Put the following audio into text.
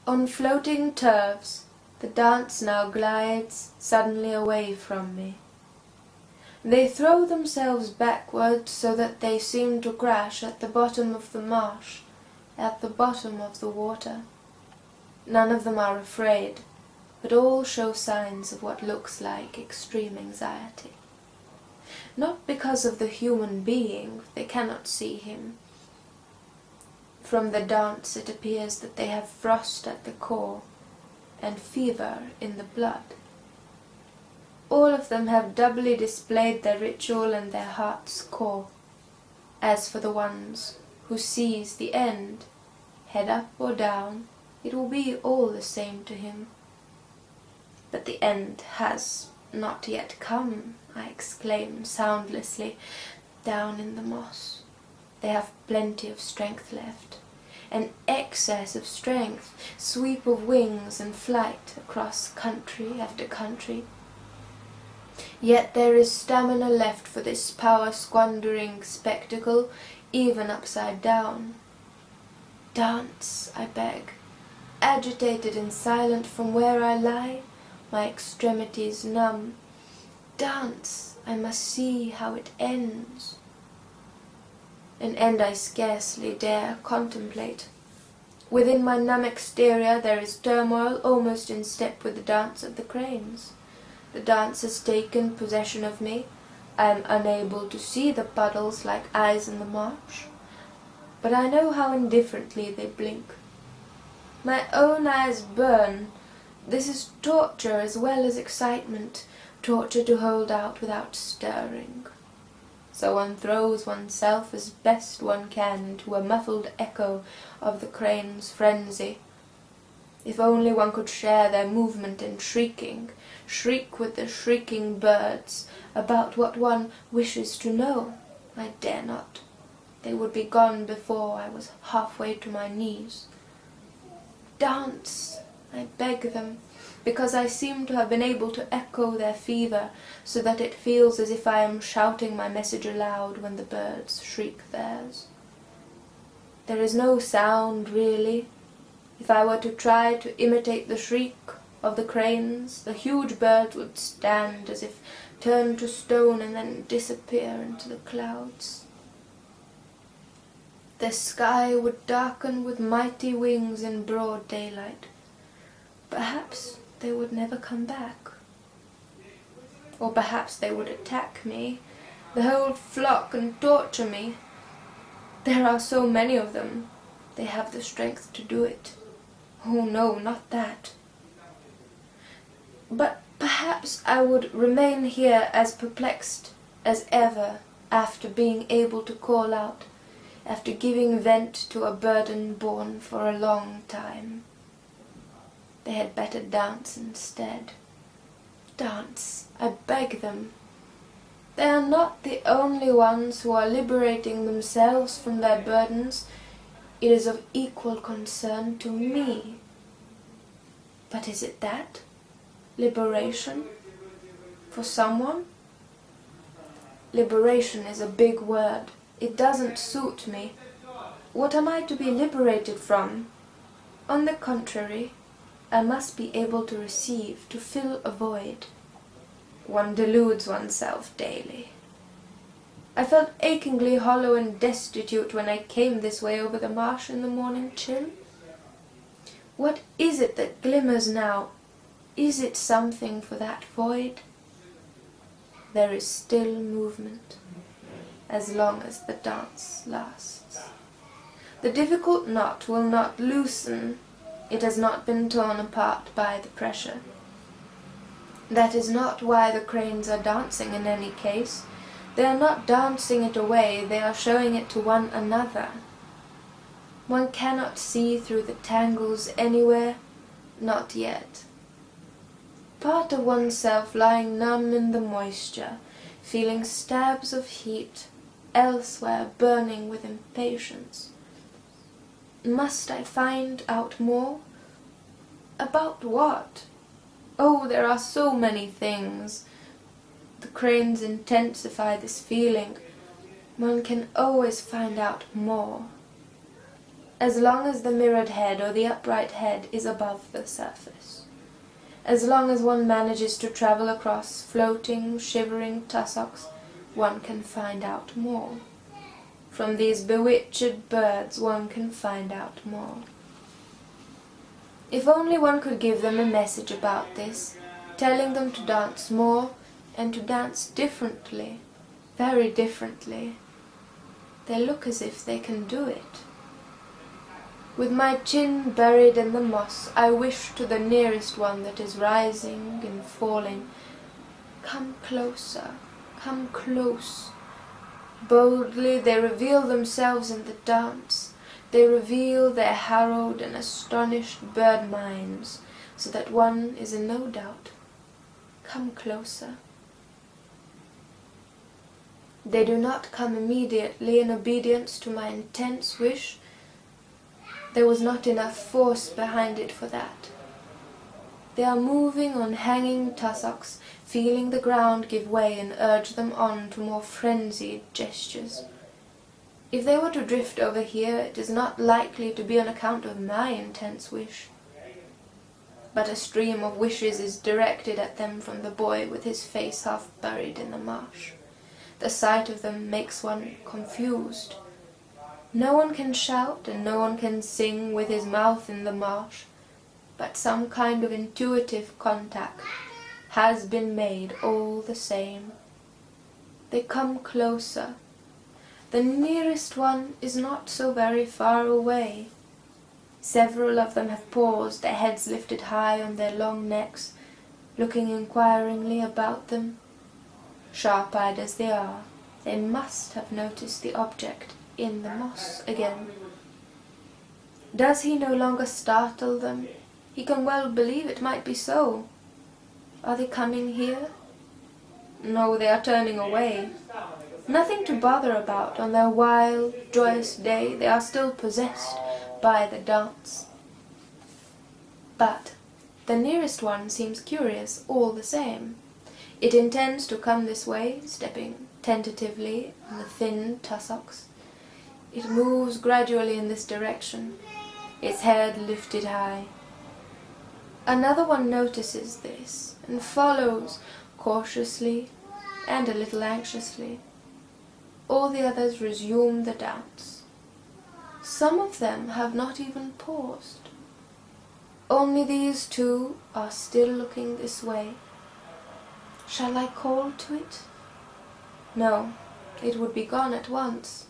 On floating turfs, the dance now glides suddenly away from me. They throw themselves backward so that they seem to crash at the bottom of the marsh, at the bottom of the water. None of them are afraid, but all show signs of what looks like extreme anxiety. Not because of the human being, they cannot see him. From the dance it appears that they have frost at the core and fever in the blood. All of them have doubly displayed their ritual and their heart's core. As for the ones who seize the end, head up or down, it will be all the same to him. But the end has not yet come, I exclaim soundlessly, down in the moss. They have plenty of strength left, an excess of strength, sweep of wings and flight across country after country. Yet there is stamina left for this power-squandering spectacle, even upside down. Dance, I beg, agitated and silent from where I lie, my extremities numb. Dance, I must see how it ends. An end I scarcely dare contemplate. Within my numb exterior there is turmoil almost in step with the dance of the cranes. The dance has taken possession of me. I am unable to see the puddles like eyes in the marsh, but I know how indifferently they blink. My own eyes burn. This is torture as well as excitement, torture to hold out without stirring. So one throws oneself as best one can into a muffled echo of the crane's frenzy. If only one could share their movement in shrieking, shriek with the shrieking birds about what one wishes to know. I dare not. They would be gone before I was halfway to my knees. Dance, I beg them, because I seem to have been able to echo their fever, so that it feels as if I am shouting my message aloud when the birds shriek theirs. There is no sound, really. If I were to try to imitate the shriek of the cranes, the huge birds would stand as if turned to stone and then disappear into the clouds. The sky would darken with mighty wings in broad daylight. Perhaps they would never come back. Or perhaps they would attack me, the whole flock, and torture me. There are so many of them, they have the strength to do it. Oh no, not that. But perhaps I would remain here as perplexed as ever after being able to call out, after giving vent to a burden borne for a long time. They had better dance instead. Dance, I beg them. They are not the only ones who are liberating themselves from their burdens. It is of equal concern to me. But is it that? Liberation? For someone? Liberation is a big word. It doesn't suit me. What am I to be liberated from? On the contrary, I must be able to receive, to fill a void. One deludes oneself daily. I felt achingly hollow and destitute when I came this way over the marsh in the morning chill. What is it that glimmers now? Is it something for that void? There is still movement, as long as the dance lasts. The difficult knot will not loosen. It has not been torn apart by the pressure. That is not why the cranes are dancing in any case. They are not dancing it away, they are showing it to one another. One cannot see through the tangles anywhere, not yet. Part of oneself lying numb in the moisture, feeling stabs of heat, elsewhere burning with impatience. Must I find out more? About what? Oh, there are so many things. The cranes intensify this feeling. One can always find out more. as long as the mirrored head or the upright head is above the surface. As long as one manages to travel across floating, shivering tussocks, one can find out more. From these bewitched birds one can find out more. If only one could give them a message about this, telling them to dance more and to dance differently, very differently. They look as if they can do it. With my chin buried in the moss, I wish to the nearest one that is rising and falling, "Come closer, come close." Boldly they reveal themselves in the dance. They reveal their harrowed and astonished bird minds, so that one is in no doubt. Come closer. They do not come immediately in obedience to my intense wish. There was not enough force behind it for that. They are moving on hanging tussocks, feeling the ground give way and urge them on to more frenzied gestures. If they were to drift over here, it is not likely to be on account of my intense wish. But a stream of wishes is directed at them from the boy with his face half buried in the marsh. The sight of them makes one confused. No one can shout and no one can sing with his mouth in the marsh, but some kind of intuitive contact has been made all the same. They come closer. The nearest one is not so very far away. Several of them have paused, their heads lifted high on their long necks, looking inquiringly about them. Sharp-eyed as they are, they must have noticed the object in the moss again. Does he no longer startle them? He can well believe it might be so. Are they coming here? No, they are turning away. Nothing to bother about. On their wild, joyous day, they are still possessed by the dance. But the nearest one seems curious all the same. It intends to come this way, stepping tentatively on the thin tussocks. It moves gradually in this direction, its head lifted high. Another one notices this and follows cautiously and a little anxiously. All the others resume the dance. Some of them have not even paused. Only these two are still looking this way. Shall I call to it? No, it would be gone at once.